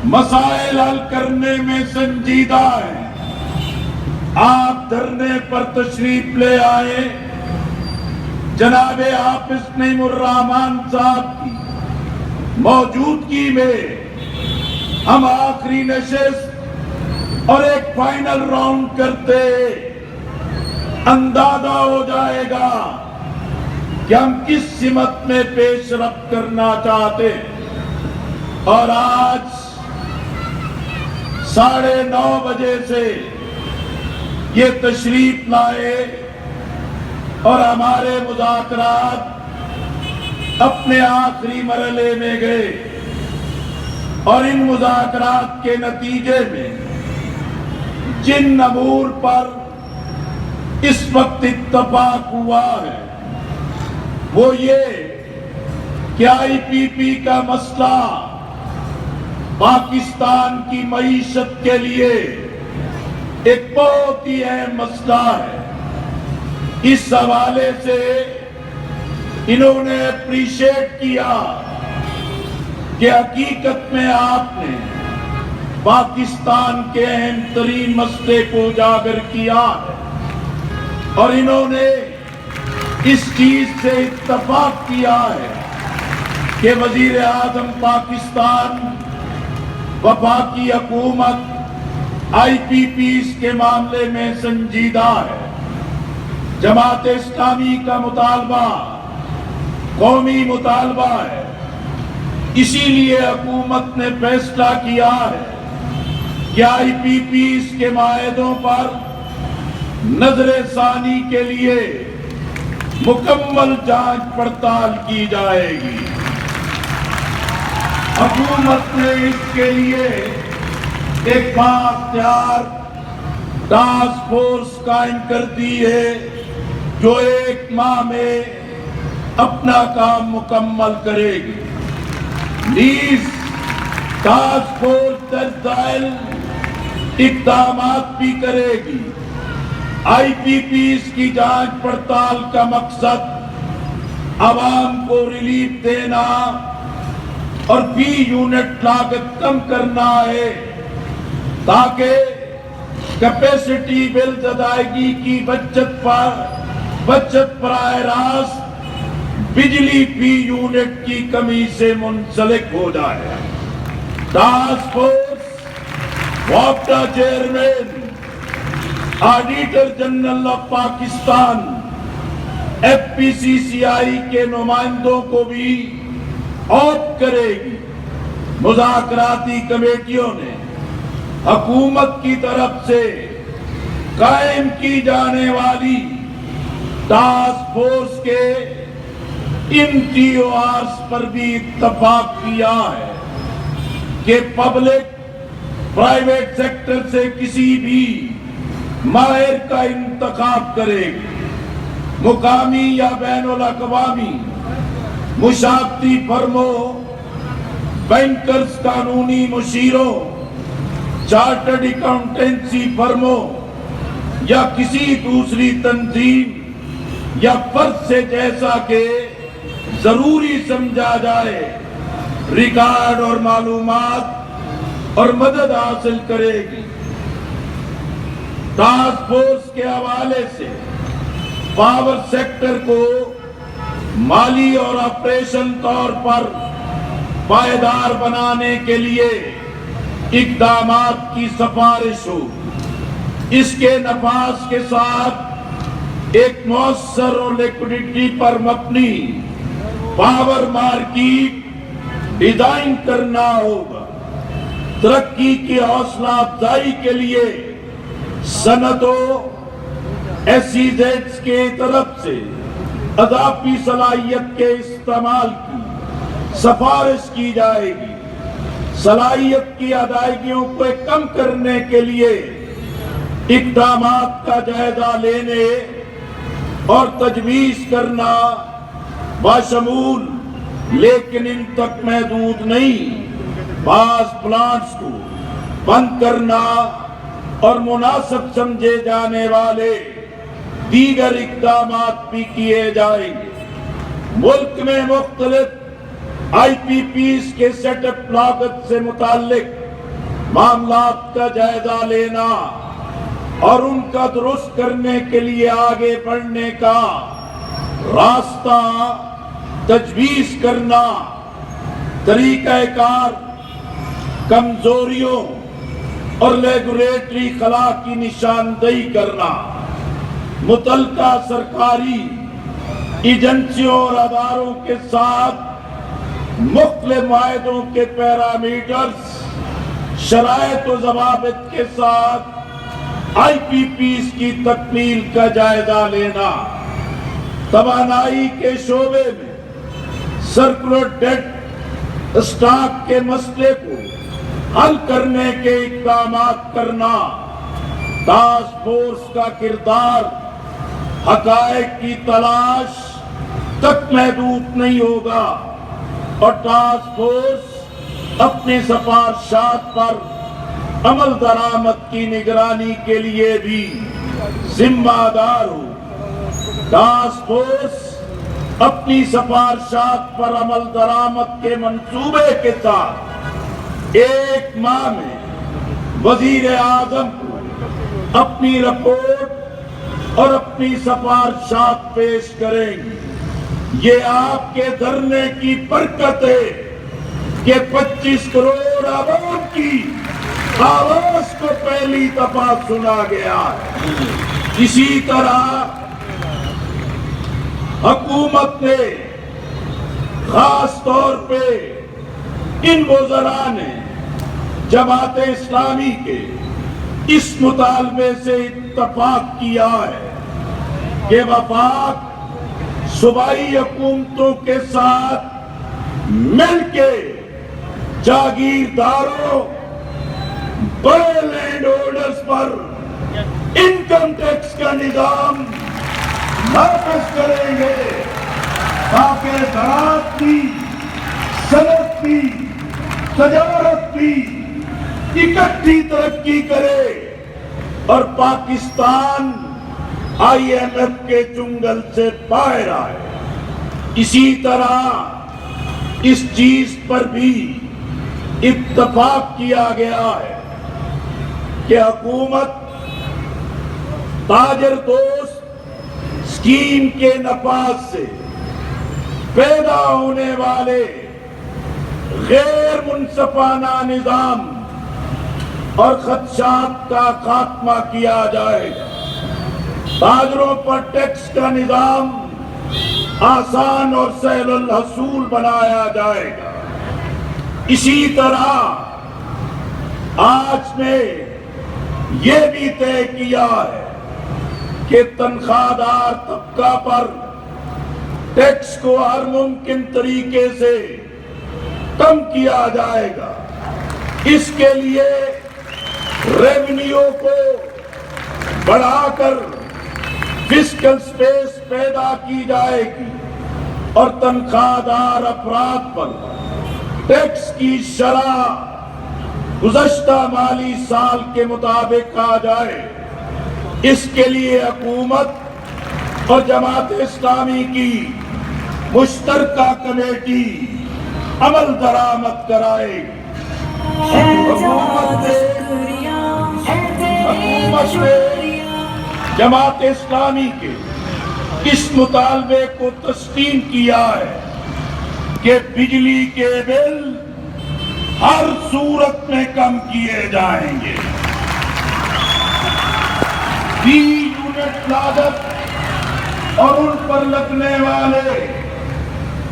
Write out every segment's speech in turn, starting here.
مسائل حل کرنے میں سنجیدہ ہیں. آپ دھرنے پر تشریف لے آئے. جناب حافظ نعیم الرحمن صاحب کی موجودگی میں ہم آخری نشست اور ایک فائنل راؤنڈ کرتے اندازہ ہو جائے گا کہ ہم کس سمت میں پیش رفت کرنا چاہتے ہیں. اور آج 9:30 بجے سے یہ تشریف لائے اور ہمارے مذاکرات اپنے آخری مرحلے میں گئے. اور ان مذاکرات کے نتیجے میں جن امور پر اس وقت اتفاق ہوا ہے وہ یہ کہ آئی پی پی کا مسئلہ پاکستان کی معیشت کے لیے ایک بہت ہی اہم مسئلہ ہے. اس حوالے سے انہوں نے اپریشیٹ کیا کہ حقیقت میں آپ نے پاکستان کے اہم ترین مسئلے کو اجاگر کیا ہے. اور انہوں نے اس چیز سے اتفاق کیا ہے کہ وزیر اعظم پاکستان وفاقی حکومت آئی پی پیز کے معاملے میں سنجیدہ ہے. جماعت اسلامی کا مطالبہ قومی مطالبہ ہے. اسی لیے حکومت نے فیصلہ کیا ہے کہ آئی پی پیز کے معاہدوں پر نظر ثانی کے لیے مکمل جانچ پڑتال کی جائے گی. حکومت نے اس کے لیے ایک بااختیار ٹاسک فورس قائم کر دی ہے جو 1 ماہ میں اپنا کام مکمل کرے گی. نیز ٹاسک فورس درج ذیل اقدامات بھی کرے گی. آئی پی پیز کی جانچ پڑتال کا مقصد عوام کو ریلیف دینا اور فی یونٹ لاگت کم کرنا ہے تاکہ کیپیسٹی بلز ادائیگی کی بچت براہ راست بجلی فی یونٹ کی کمی سے منسلک ہو جائے. ٹاسک فورس وابڈا chairman auditor general of Pakistan F P C C I کے نمائندوں کو بھی آف کرے گی. مذاکراتی کمیٹیوں نے حکومت کی طرف سے قائم کی جانے والی ٹاسک فورس کے ان ٹی او آرز پر بھی اتفاق کیا ہے کہ پبلک پرائیویٹ سیکٹر سے کسی بھی ماہر کا انتخاب کرے گی. مقامی یا بین الاقوامی مشاورتی فرموں، بینکرز، قانونی مشیروں، چارٹرڈ اکاؤنٹنسی فرموں یا کسی دوسری تنظیم یا فرد سے جیسا کہ ضروری سمجھا جائے ریکارڈ اور معلومات اور مدد حاصل کرے گی. ٹاسک فورس کے حوالے سے پاور سیکٹر کو مالی اور آپریشن طور پر پائیدار بنانے کے لیے اقدامات کی سفارش ہو. اس کے نفاذ کے ساتھ ایک مؤثر اور لیکوڈیٹی پر مبنی پاور مارکیٹ ڈیزائن کرنا ہوگا. ترقی کی حوصلہ افزائی کے لیے صنعتوں ایسیزیٹس کی طرف سے اضافی صلاحیت کے استعمال کی سفارش کی جائے گی. صلاحیت کی ادائیگیوں کو کم کرنے کے لیے اقدامات کا جائزہ لینے اور تجویز کرنا بشمول لیکن ان تک محدود نہیں بعض پلانٹس کو بند کرنا اور مناسب سمجھے جانے والے دیگر اقدامات بھی کیے جائیں گے. ملک میں مختلف آئی پی پیز کے سیٹ اپ لاگت سے متعلق معاملات کا جائزہ لینا اور ان کا درست کرنے کے لیے آگے بڑھنے کا راستہ تجویز کرنا، طریقہ کار، کمزوریوں اور ریگولیٹری خلا کی نشاندہی کرنا، متعلقہ سرکاری ایجنسیوں اور اداروں کے ساتھ مختلف معاہدوں کے پیرامیٹرز، شرائط و ضوابط کے ساتھ آئی پی پیز کی تکمیل کا جائزہ لینا، توانائی کے شعبے میں سرکولر ڈیٹ اسٹاک کے مسئلے کو حل کرنے کے اقدامات کرنا۔ ٹاسک فورس کا کردار حقائق کی تلاش تک محدود نہیں ہوگا اور ٹاسک فورس اپنی سفارشات پر عمل درآمد کی نگرانی کے لیے بھی ذمہ دار ہو۔ ٹاسک فورس اپنی سفارشات پر عمل درآمد کے منصوبے کے ساتھ ایک ماہ میں وزیر اعظم کو اپنی رپورٹ اور اپنی سفارشات پیش کریں گے۔ یہ آپ کے دھرنے کی برکت ہے کہ 25 کروڑ عوام کی آواز کو پہلی دفعہ سنا گیا ہے۔ اسی طرح حکومت نے خاص طور پہ ان وزراء نے جماعت اسلامی کے اس مطالبے سے اتفاق کیا ہے کہ وفاق صوبائی حکومتوں کے ساتھ مل کے جاگیرداروں، بڑے لینڈ ہولڈرز پر انکم ٹیکس کا نظام نافذ کریں گے تاکہ زراعت کی، صنعت کی، تجارت کی اکٹھی ترقی کرے اور پاکستان آئی ایم ایف کے چنگل سے باہر آئے۔ اسی طرح اس چیز پر بھی اتفاق کیا گیا ہے کہ حکومت تاجر دوست اسکیم کے نفاذ سے پیدا ہونے والے غیر منصفانہ نظام اور خدشات کا خاتمہ کیا جائے گا۔ تاجروں پر ٹیکس کا نظام آسان اور سہل الحصول بنایا جائے گا۔ اسی طرح آج نے یہ بھی طے کیا ہے کہ تنخواہ دار طبقہ پر ٹیکس کو ہر ممکن طریقے سے کم کیا جائے گا۔ اس کے لیے ریونیو کو بڑھا کر فسکل سپیس پیدا کی جائے گی اور تنخواہ دار افراد پر ٹیکس کی شرح گزشتہ مالی سال کے مطابق آ جائے۔ اس کے لیے حکومت اور جماعت اسلامی کی مشترکہ کمیٹی عمل درآمد کرائے گی۔ حکومت نے جماعت اسلامی کے اس مطالبے کو تسلیم کیا ہے کہ بجلی کے بل ہر صورت میں کم کیے جائیں گے۔ فی یونٹ لاگت اور ان پر لگنے والے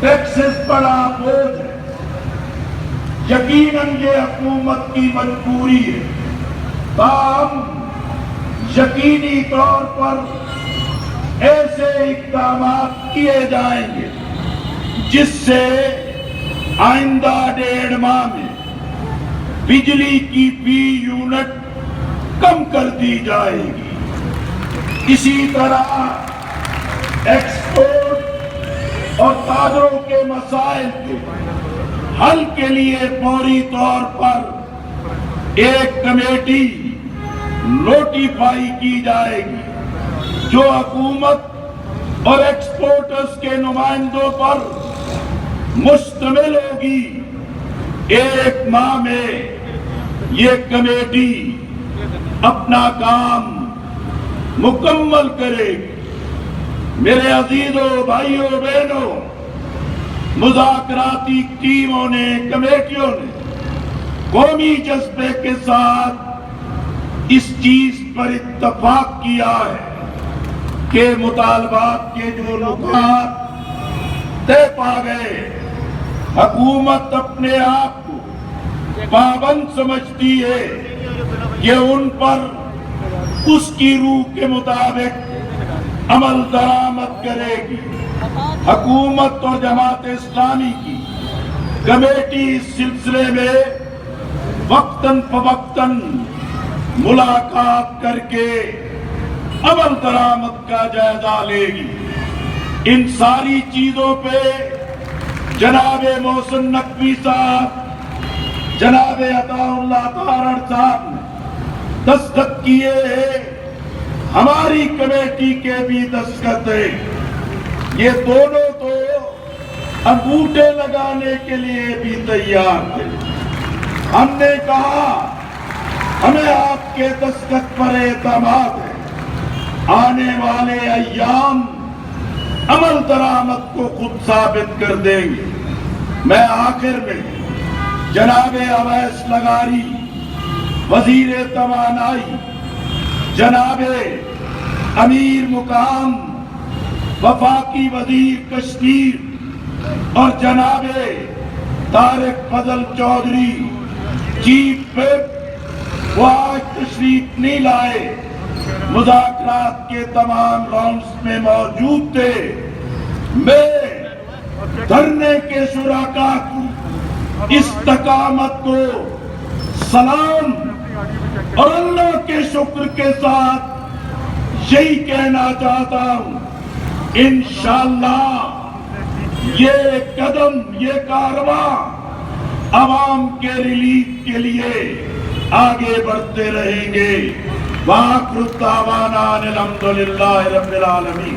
ٹیکسز بڑا بوجھ ہے۔ یقیناً یہ حکومت کی مجبوری ہے، تاہم یقینی طور پر ایسے اقدامات کیے جائیں گے جس سے آئندہ 1.5 ماہ میں بجلی کی فی یونٹ کم کر دی جائے گی۔ اسی طرح ایکسپورٹ اور تاجروں کے مسائل کے حل کے لیے فوری طور پر ایک کمیٹی نوٹیفائی کی جائے گی جو حکومت اور ایکسپورٹرز کے نمائندوں پر مشتمل ہوگی۔ 1 ماہ میں یہ کمیٹی اپنا کام مکمل کرے گی۔ میرے عزیزوں، بھائیوں، بہنوں، مذاکراتی ٹیموں نے، کمیٹیوں نے قومی جذبے کے ساتھ اس چیز پر اتفاق کیا ہے کہ مطالبات کے جو نکات طے پا گئے، حکومت اپنے آپ کو پابند سمجھتی ہے کہ ان پر اس کی روح کے مطابق عمل درآمد کرے گی۔ حکومت اور جماعت اسلامی کی کمیٹی اس سلسلے میں وقتاً فوقتاً ملاقات کر کے عمل درآمد کا جائزہ لے گی۔ ان ساری چیزوں پہ جناب محسن نقوی صاحب، جناب عطا اللہ تارڑ صاحب نے دستخط کیے ہیں، ہماری کمیٹی کے بھی دستخط ہیں۔ یہ دونوں تو انگوٹھے لگانے کے لیے بھی تیار تھے۔ ہم نے کہا ہمیں آپ کے دستخط پر اعتماد ہے، آنے والے ایام عمل درآمد کو خود ثابت کر دیں گے۔ میں آخر میں جناب اویس لغاری وزیر توانائی، جناب امیر مقام وفاقی وزیر کشمیر اور جناب طارق فضل چودھری چیف وِپ، وہ آج تشریف نہیں لائے، مذاکرات کے تمام راؤنڈز میں موجود تھے۔ میں دھرنے کے شرکاء کی استقامت کو سلام اور اللہ کے شکر کے ساتھ یہی کہنا چاہتا ہوں، انشاءاللہ یہ قدم، یہ کارواں عوام کے ریلیف کے لیے آگے بڑھتے رہیں گے۔ وآخر دعوانا ان الحمدللہ رب العالمین۔